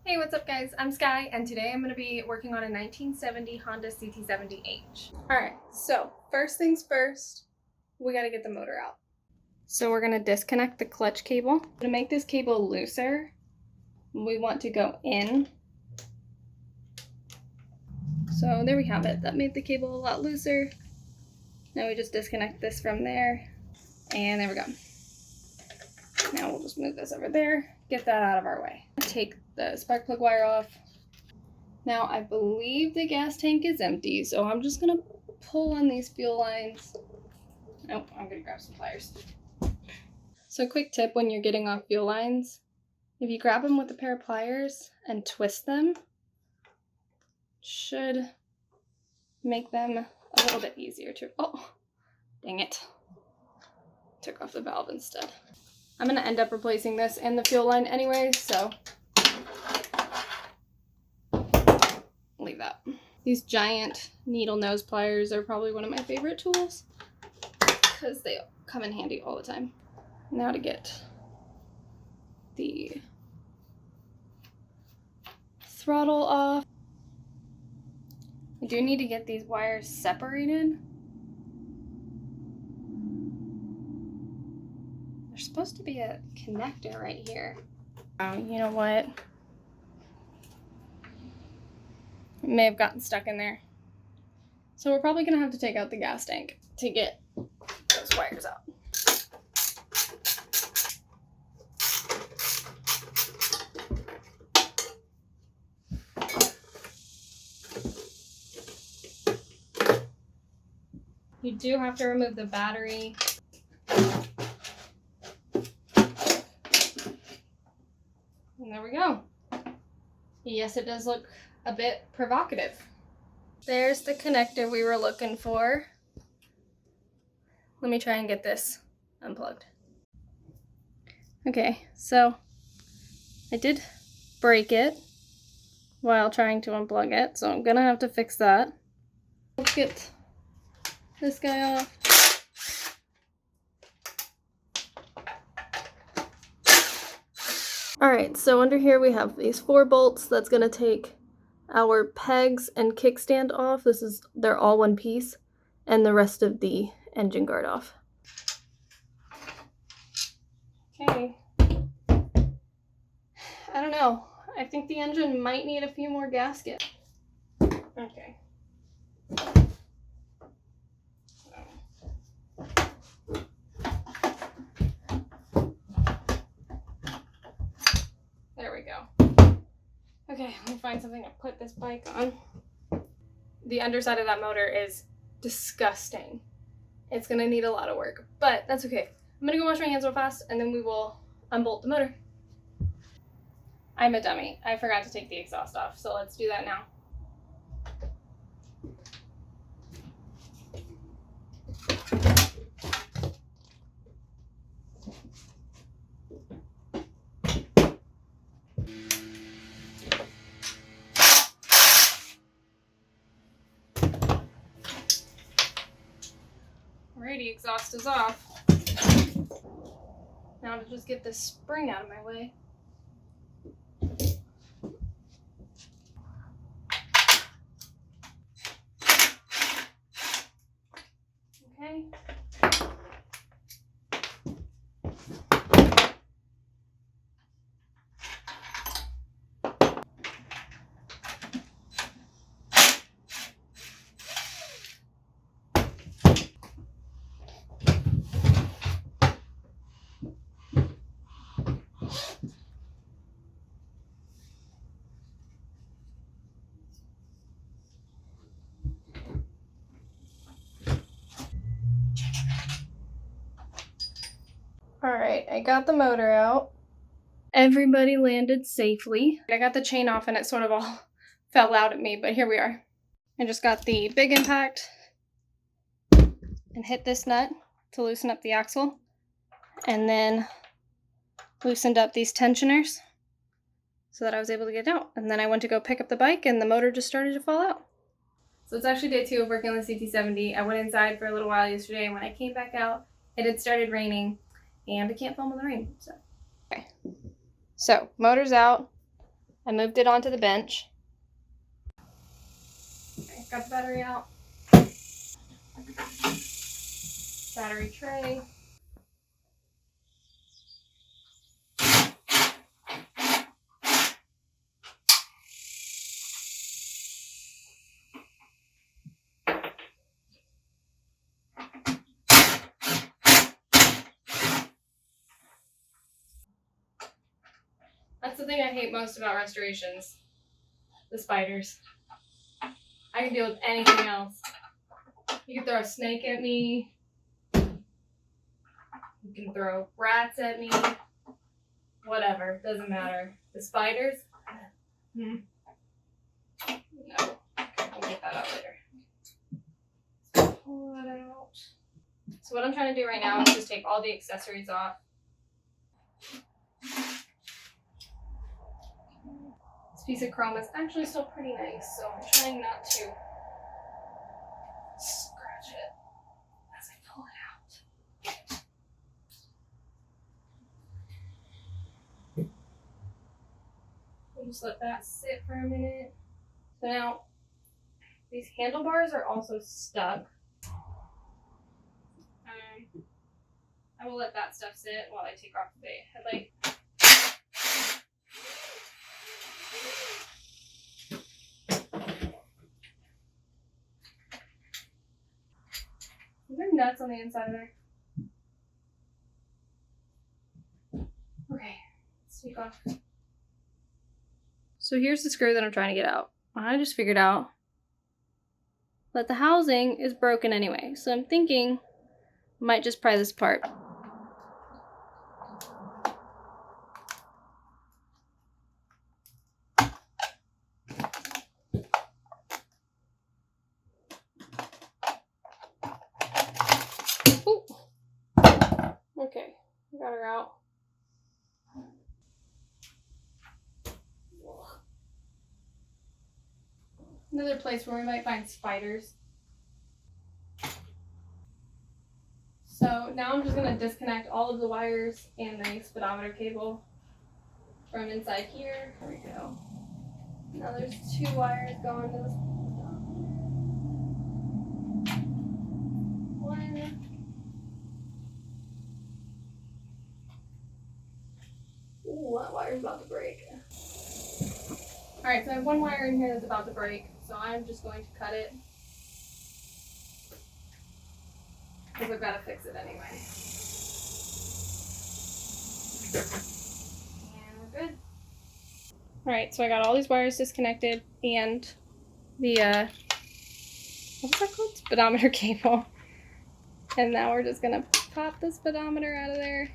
Hey, what's up guys? I'm Sky and today I'm going to be working on a 1970 Honda CT70H. Alright, so first things first, we got to get the motor out. So we're going to disconnect the clutch cable. To make this cable looser, we want to go in. So there we have it. That made the cable a lot looser. Now we just disconnect this from there. And there we go. Now we'll just move this over there, get that out of our way. Take the spark plug wire off. Now I believe the gas tank is empty, so I'm just gonna pull on these fuel lines. Oh, I'm gonna grab some pliers. So quick tip when you're getting off fuel lines, if you grab them with a pair of pliers and twist them, should make them a little bit easier to, oh, dang it. Took off the valve instead. I'm gonna end up replacing this and the fuel line anyway, so leave that. These giant needle nose pliers are probably one of my favorite tools because they come in handy all the time. Now to get the throttle off. I do need to get these wires separated. There's supposed to be a connector right here. Oh, you know what? It may have gotten stuck in there. So we're probably gonna have to take out the gas tank to get those wires out. You do have to remove the battery. And there we go. Yes, it does look a bit provocative. There's the connector we were looking for. Let me try and get this unplugged. Okay, so I did break it while trying to unplug it, so I'm gonna have to fix that. Let's get this guy off. Alright, so under here we have these 4 bolts. That's gonna take our pegs and kickstand off. They're all one piece, and the rest of the engine guard off. Okay. I don't know. I think the engine might need a few more gaskets. Okay. There we go. Okay, let me find something to put this bike on. The underside of that motor is disgusting. It's gonna need a lot of work, but that's okay. I'm gonna go wash my hands real fast and then we will unbolt the motor. I'm a dummy. I forgot to take the exhaust off, so let's do that now. Alrighty, exhaust is off. Now to just get this spring out of my way. Okay. Alright, I got the motor out. Everybody landed safely. I got the chain off and it sort of all fell out at me, but here we are. I just got the big impact and hit this nut to loosen up the axle, and then loosened up these tensioners so that I was able to get it out. And then I went to go pick up the bike and the motor just started to fall out. So it's actually day 2 of working on the CT70. I went inside for a little while yesterday, and when I came back out, it had started raining, and I can't film in the rain, so. Okay. So, motor's out. I moved it onto the bench. Okay, got the battery out. Battery tray. That's the thing I hate most about restorations. The spiders. I can deal with anything else. You can throw a snake at me. You can throw rats at me. Whatever. Doesn't matter. The spiders? No. Okay, we'll get that out later. Pull that out. So what I'm trying to do right now is just take all the accessories off. This piece of chrome is actually still pretty nice, so I'm trying not to scratch it as I pull it out. We'll just let that sit for a minute. So now, these handlebars are also stuck. I will let that stuff sit while I take off the headlight. Are there nuts on the inside of there? Okay, let's take off. So here's the screw that I'm trying to get out. I just figured out that the housing is broken anyway. So I'm thinking I might just pry this apart. Ooh. Okay, got her out. Another place where we might find spiders. So now I'm just going to disconnect all of the wires and the speedometer cable from inside here. There we go. Now there's 2 wires going to the speedometer. One. Ooh, that wire's about to break. Alright, so I have 1 wire in here that's about to break, so I'm just going to cut it. Because I've got to fix it anyway. And we're good. Alright, so I got all these wires disconnected and the, what's that called? Speedometer cable. And now we're just going to pop the speedometer out of there.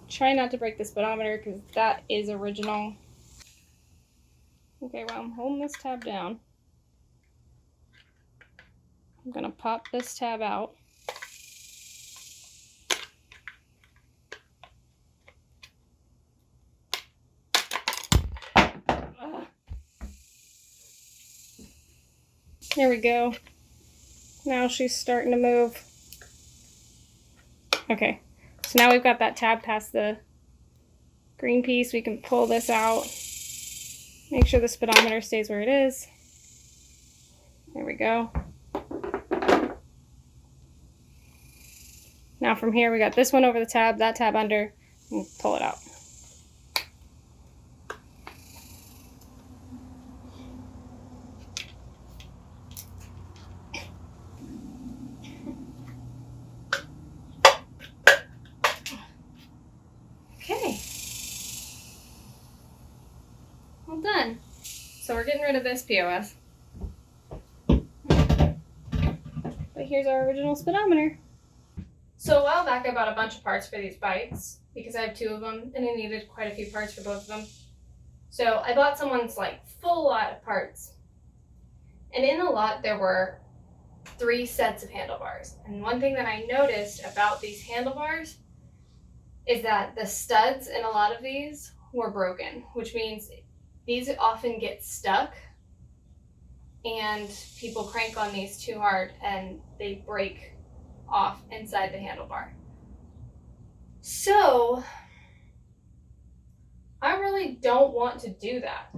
Try not to break the speedometer because that is original. Okay, well, I'm holding this tab down. I'm going to pop this tab out. There we go. Now she's starting to move. Okay, so now we've got that tab past the green piece. We can pull this out. Make sure the speedometer stays where it is. There we go. Now from here, we got this one over the tab, that tab under, and pull it out. Okay. All done. So we're getting rid of this POS. But here's our original speedometer. So a while back I bought a bunch of parts for these bikes because I have 2 of them and I needed quite a few parts for both of them. So I bought someone's like full lot of parts. And in the lot there were 3 sets of handlebars. And one thing that I noticed about these handlebars is that the studs in a lot of these were broken, which means these often get stuck and people crank on these too hard and they break off inside the handlebar. So I really don't want to do that.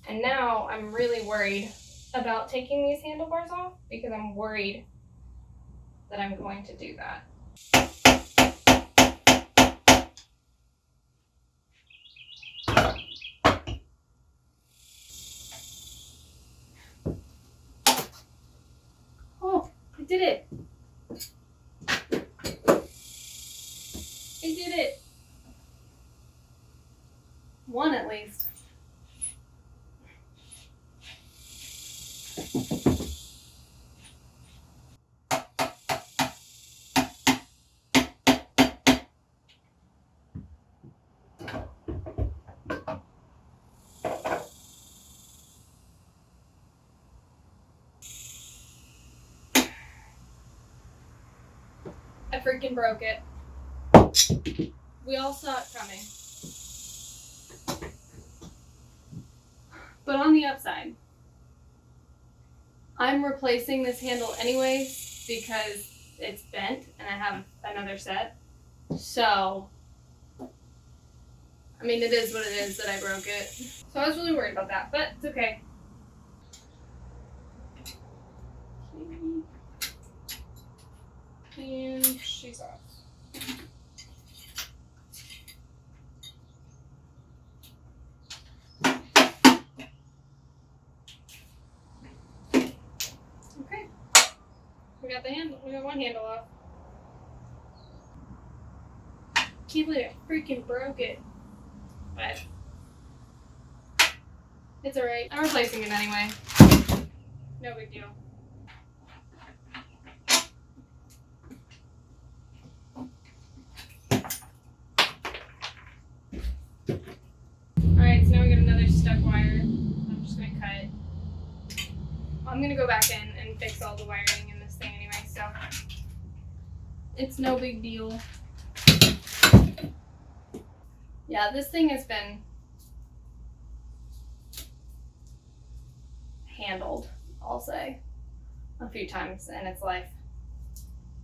And now I'm really worried about taking these handlebars off because I'm worried that I'm going to do that. Oh, I did it. I did it. One at least. I freaking broke it. We all saw it coming. But on the upside, I'm replacing this handle anyways because it's bent and I have another set. So, I mean, it is what it is that I broke it. So I was really worried about that, but it's okay. And she's off. Okay. We got one handle off. Can't believe I freaking broke it. But it's alright. I'm replacing it anyway. No big deal. Alright, so now we got another stuck wire. I'm just gonna cut. I'm gonna go back in and fix all the wiring in this thing anyway, so it's no big deal. Yeah, this thing has been handled, I'll say, a few times in its life.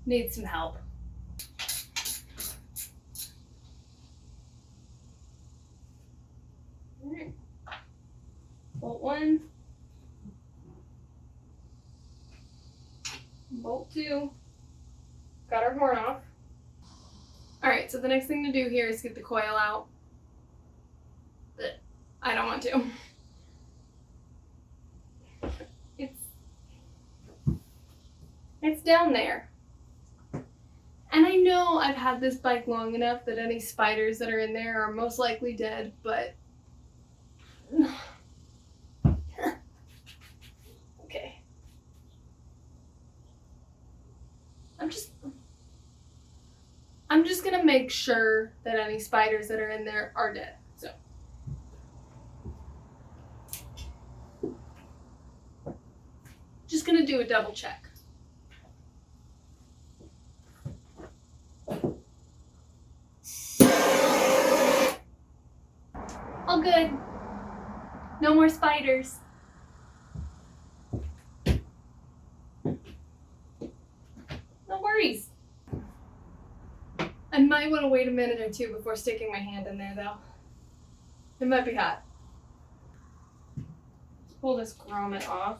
Needs some help. Alright. Bolt 1. Bolt 2. Got our horn off. Alright, so the next thing to do here is get the coil out. But I don't want to. It's down there. And I know I've had this bike long enough that any spiders that are in there are most likely dead, but okay. I'm just gonna make sure that any spiders that are in there are dead. So just gonna do a double check. All good. No more spiders. No worries. I might want to wait a minute or two before sticking my hand in there, though. It might be hot. Let's pull this grommet off.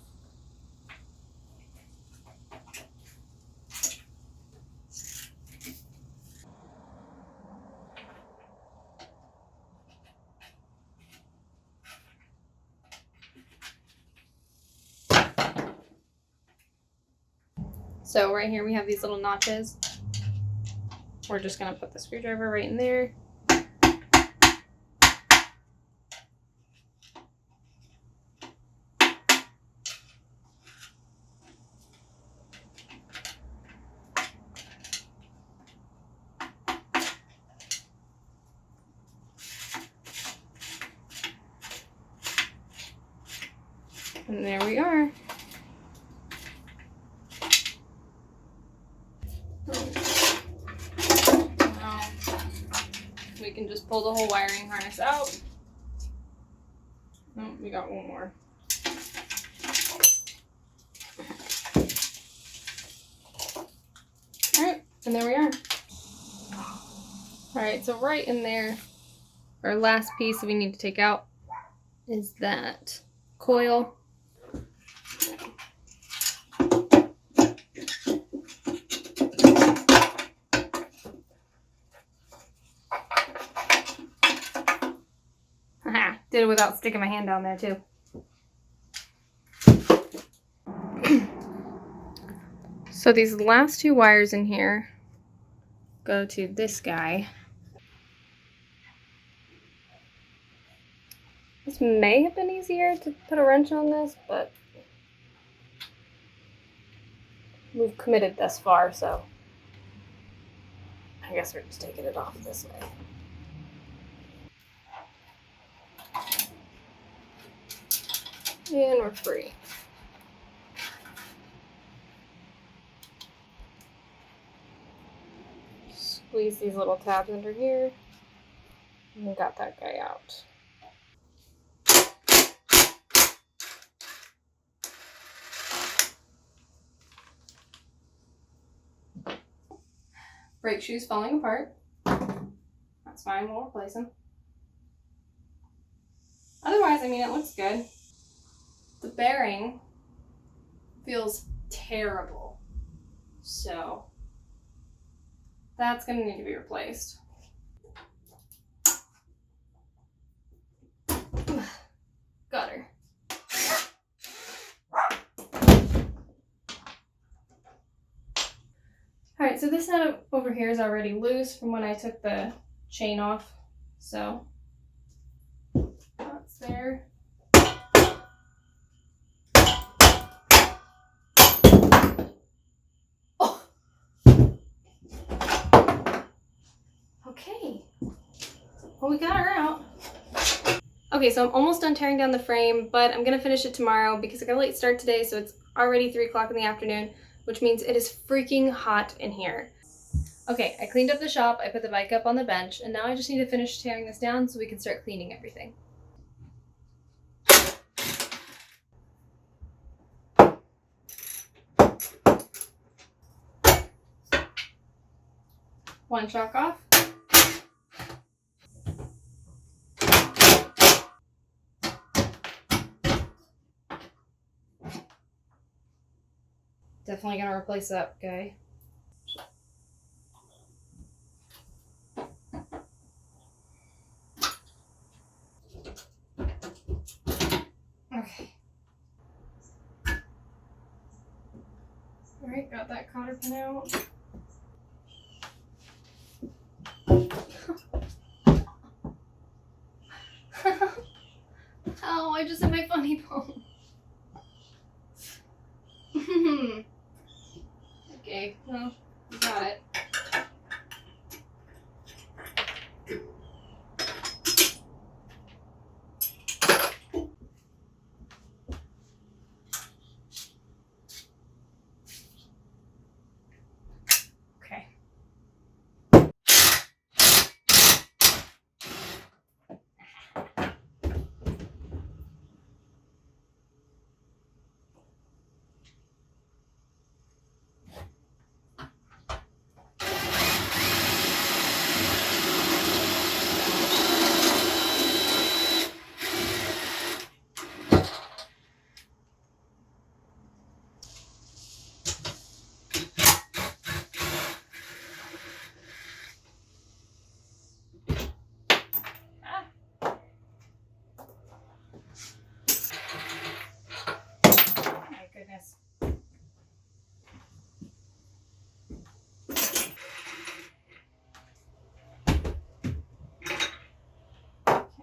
So right here we have these little notches. We're just gonna put the screwdriver right in there. And there we are. Now we can just pull the whole wiring harness out. Oh, we got one more. Alright, and there we are. Alright, so right in there Our last piece we need to take out is that coil. Haha, did it without sticking my hand down there too. So these last two wires in here go to this guy. This may have been easier to put a wrench on this, but we've committed thus far, so I guess we're just taking it off this way. And we're free. Squeeze these little tabs under here, and we got that guy out. Brake shoes falling apart. That's fine, we'll replace them. Otherwise, I mean, it looks good. The bearing feels terrible, so that's gonna need to be replaced. Got her. Alright, so this nut over here is already loose from when I took the chain off, so that's there. Oh! Okay, well, we got her out. Okay, so I'm almost done tearing down the frame, but I'm gonna finish it tomorrow because I got a late start today, so it's already 3 o'clock in the afternoon, which means it is freaking hot in here. Okay, I cleaned up the shop, I put the bike up on the bench, and now I just need to finish tearing this down so we can start cleaning everything. One shock off. Definitely gonna replace that guy. Okay. Alright, got that cotter pin out. Oh, I just hit my funny bone. Okay, well, you got it. Okay. Goodness.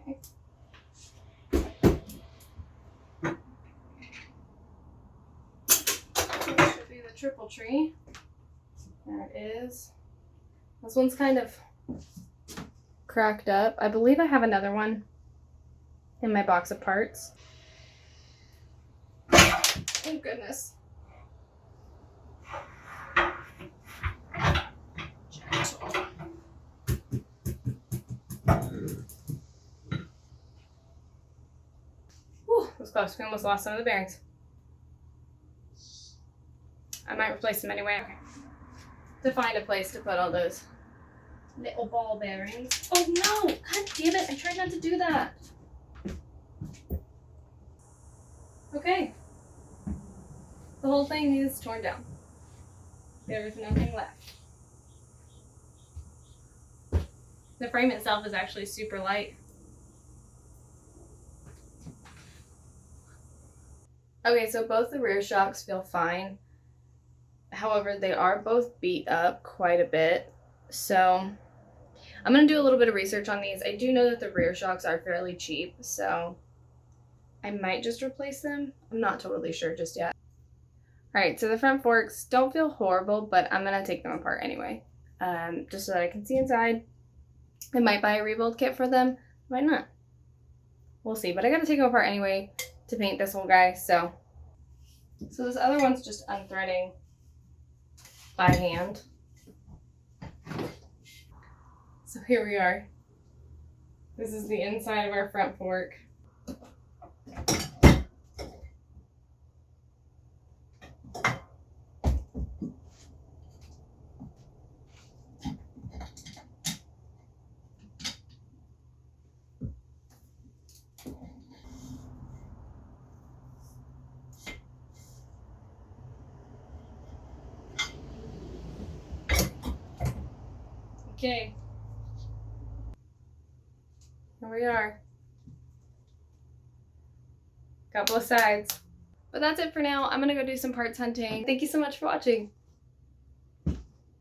Okay. This should be the triple tree. There it is. This one's kind of cracked up. I believe I have another one in my box of parts. Oh goodness. Gentle. Whew, this close. We almost lost some of the bearings. I might replace them anyway. To find a place to put all those Little ball bearings. Oh no! God damn it! I tried not to do that. Okay. The whole thing is torn down. There is nothing left. The frame itself is actually super light. Okay, so both the rear shocks feel fine. However, they are both beat up quite a bit. So I'm going to do a little bit of research on these. I do know that the rear shocks are fairly cheap, so I might just replace them. I'm not totally sure just yet. Alright, so the front forks don't feel horrible, but I'm going to take them apart anyway. Just so that I can see inside. I might buy a rebuild kit for them. Might not. We'll see, but I got to take them apart anyway to paint this whole guy, so this other one's just unthreading by hand. So here we are. This is the inside of our front fork. Okay. Here we are. Got both sides. But that's it for now. I'm gonna go do some parts hunting. Thank you so much for watching.